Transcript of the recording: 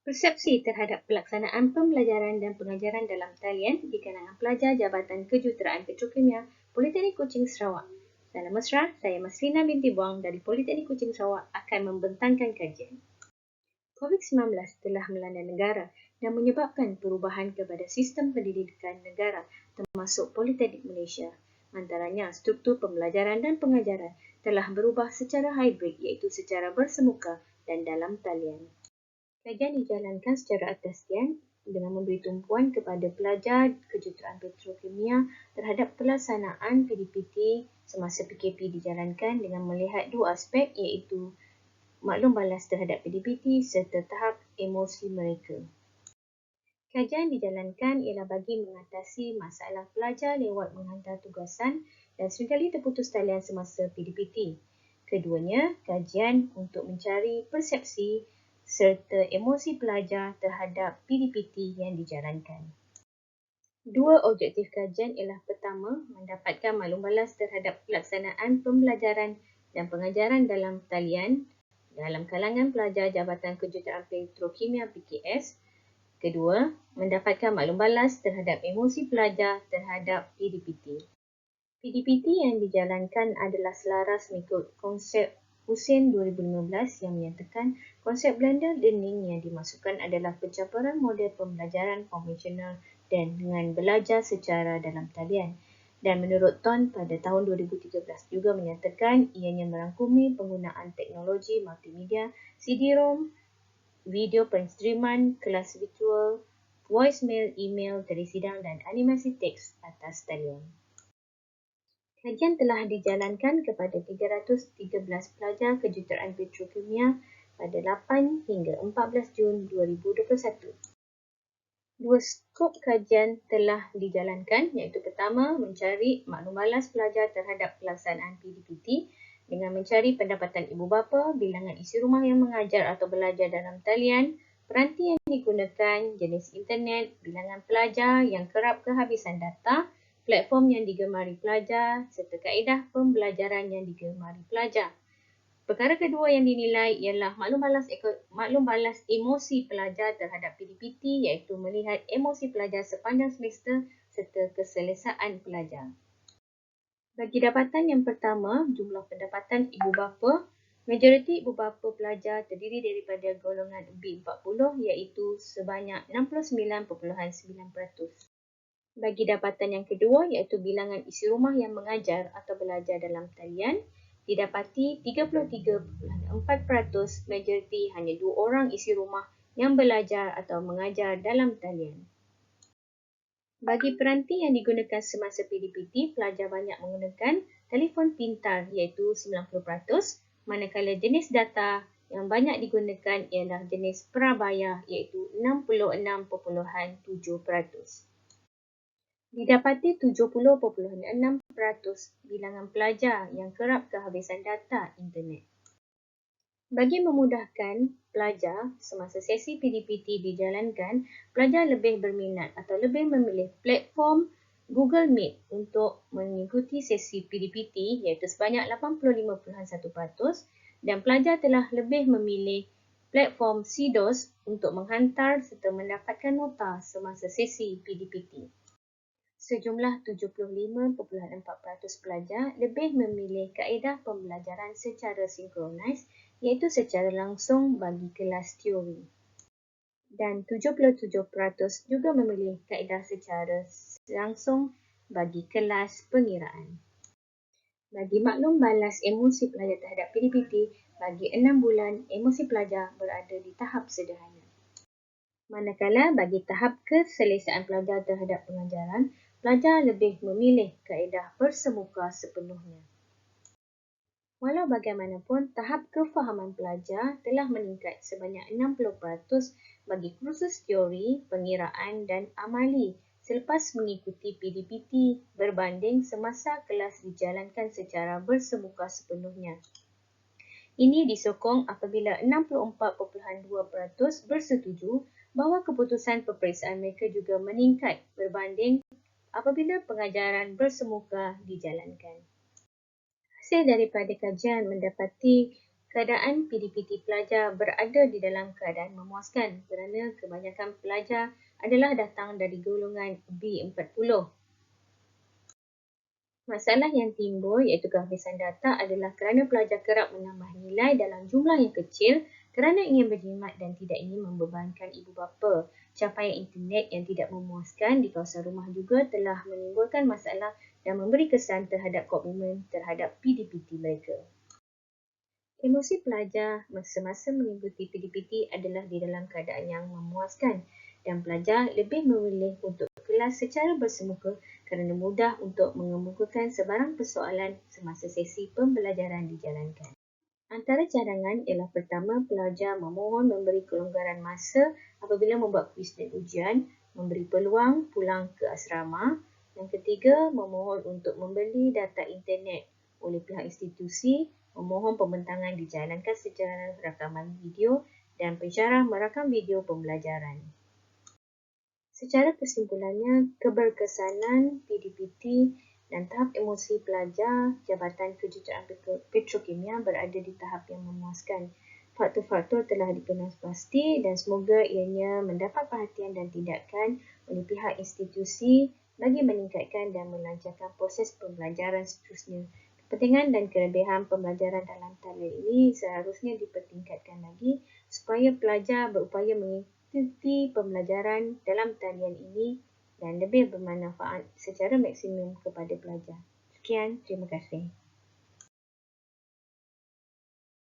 Persepsi terhadap pelaksanaan pembelajaran dan pengajaran dalam talian di kalangan pelajar Jabatan Kejuruteraan Petrokimia Politeknik Kuching Sarawak. Salam mesra, saya Maslina binti Buang dari Politeknik Kuching Sarawak akan membentangkan kajian. COVID-19 telah melanda negara dan menyebabkan perubahan kepada sistem pendidikan negara termasuk Politeknik Malaysia. Antaranya, struktur pembelajaran dan pengajaran telah berubah secara hybrid iaitu secara bersemuka dan dalam talian. Kajian dijalankan secara atas-tian dengan memberi tumpuan kepada pelajar kejuruteraan petrokimia terhadap pelaksanaan PDPT semasa PKP dijalankan dengan melihat dua aspek iaitu maklum balas terhadap PDPT serta tahap emosi mereka. Kajian dijalankan ialah bagi mengatasi masalah pelajar lewat menghantar tugasan dan seringkali terputus talian semasa PDPT. Keduanya, kajian untuk mencari persepsi serta emosi pelajar terhadap PDPT yang dijalankan. Dua objektif kajian ialah pertama, mendapatkan maklum balas terhadap pelaksanaan pembelajaran dan pengajaran dalam talian dalam kalangan pelajar Jabatan Kejuruteraan Petrokimia PKS. Kedua, mendapatkan maklum balas terhadap emosi pelajar terhadap PDPT. PDPT yang dijalankan adalah selaras mengikut konsep Husin 2015 yang menyatakan konsep blended learning yang dimasukkan adalah pencampuran model pembelajaran konvensional dan dengan belajar secara dalam talian. Dan menurut Ton pada tahun 2013 juga menyatakan ianya merangkumi penggunaan teknologi multimedia, CD-ROM, video penstreaman, kelas virtual, voicemail, email, telesidang dan animasi teks atas talian. Kajian telah dijalankan kepada 313 pelajar kejuruteraan petrokimia pada 8 hingga 14 Jun 2021. Dua skop kajian telah dijalankan iaitu pertama, mencari maklum balas pelajar terhadap pelaksanaan PDPT dengan mencari pendapatan ibu bapa, bilangan isi rumah yang mengajar atau belajar dalam talian, peranti yang digunakan, jenis internet, bilangan pelajar yang kerap kehabisan data, platform yang digemari pelajar serta kaedah pembelajaran yang digemari pelajar. Perkara kedua yang dinilai ialah maklum balas emosi pelajar terhadap PDPT iaitu melihat emosi pelajar sepanjang semester serta keselesaan pelajar. Bagi dapatan yang pertama, jumlah pendapatan ibu bapa, majoriti ibu bapa pelajar terdiri daripada golongan B40 iaitu sebanyak 69.9%. Bagi dapatan yang kedua iaitu bilangan isi rumah yang mengajar atau belajar dalam talian, didapati 33.4% majoriti hanya 2 orang isi rumah yang belajar atau mengajar dalam talian. Bagi peranti yang digunakan semasa PDPT, pelajar banyak menggunakan telefon pintar iaitu 90%, manakala jenis data yang banyak digunakan ialah jenis prabayar iaitu 66.7%. Didapati 70.6% bilangan pelajar yang kerap kehabisan data internet. Bagi memudahkan pelajar semasa sesi PDPT dijalankan, pelajar lebih berminat atau lebih memilih platform Google Meet untuk mengikuti sesi PDPT iaitu sebanyak 85.1% dan pelajar telah lebih memilih platform CDOS untuk menghantar serta mendapatkan nota semasa sesi PDPT. Sejumlah 75.4% pelajar lebih memilih kaedah pembelajaran secara sinkronis iaitu secara langsung bagi kelas teori. Dan 77% juga memilih kaedah secara langsung bagi kelas pengiraan. Bagi maklum balas emosi pelajar terhadap PDPT, bagi 6 bulan emosi pelajar berada di tahap sederhana. Manakala bagi tahap keselesaan pelajar terhadap pengajaran, pelajar lebih memilih kaedah bersemuka sepenuhnya. Walau bagaimanapun, tahap kefahaman pelajar telah meningkat sebanyak 60% bagi kursus teori, pengiraan dan amali selepas mengikuti PDPT berbanding semasa kelas dijalankan secara bersemuka sepenuhnya. Ini disokong apabila 64.2% bersetuju bahawa keputusan peperiksaan mereka juga meningkat berbanding apabila pengajaran bersemuka dijalankan. Hasil daripada kajian mendapati keadaan PDPT pelajar berada di dalam keadaan memuaskan kerana kebanyakan pelajar adalah datang dari golongan B40. Masalah yang timbul iaitu kehabisan data adalah kerana pelajar kerap menambah nilai dalam jumlah yang kecil kerana ingin berjimat dan tidak ingin membebankan ibu bapa. Capaian internet yang tidak memuaskan di kawasan rumah juga telah menimbulkan masalah dan memberi kesan terhadap komitmen terhadap PDPT mereka. Emosi pelajar semasa mengikuti PDPT adalah di dalam keadaan yang memuaskan dan pelajar lebih memilih untuk kelas secara bersemuka kerana mudah untuk mengemukakan sebarang persoalan semasa sesi pembelajaran dijalankan. Antara cadangan ialah pertama, pelajar memohon memberi kelonggaran masa apabila membuat kuis dan ujian, memberi peluang pulang ke asrama. Yang ketiga, memohon untuk membeli data internet oleh pihak institusi, memohon pembentangan dijalankan secara rakaman video dan pensyarah merakam video pembelajaran. Secara kesimpulannya, keberkesanan PDPT dan tahap emosi pelajar Jabatan Kejuruteraan Petrokimia berada di tahap yang memuaskan. Faktor-faktor telah dikenal pasti dan semoga ianya mendapat perhatian dan tindakan oleh pihak institusi bagi meningkatkan dan melancarkan proses pembelajaran seterusnya. Kepentingan dan kelebihan pembelajaran dalam talian ini seharusnya dipertingkatkan lagi supaya pelajar berupaya mengikuti pembelajaran dalam talian ini dan lebih bermanfaat secara maksimum kepada pelajar. Sekian, terima kasih.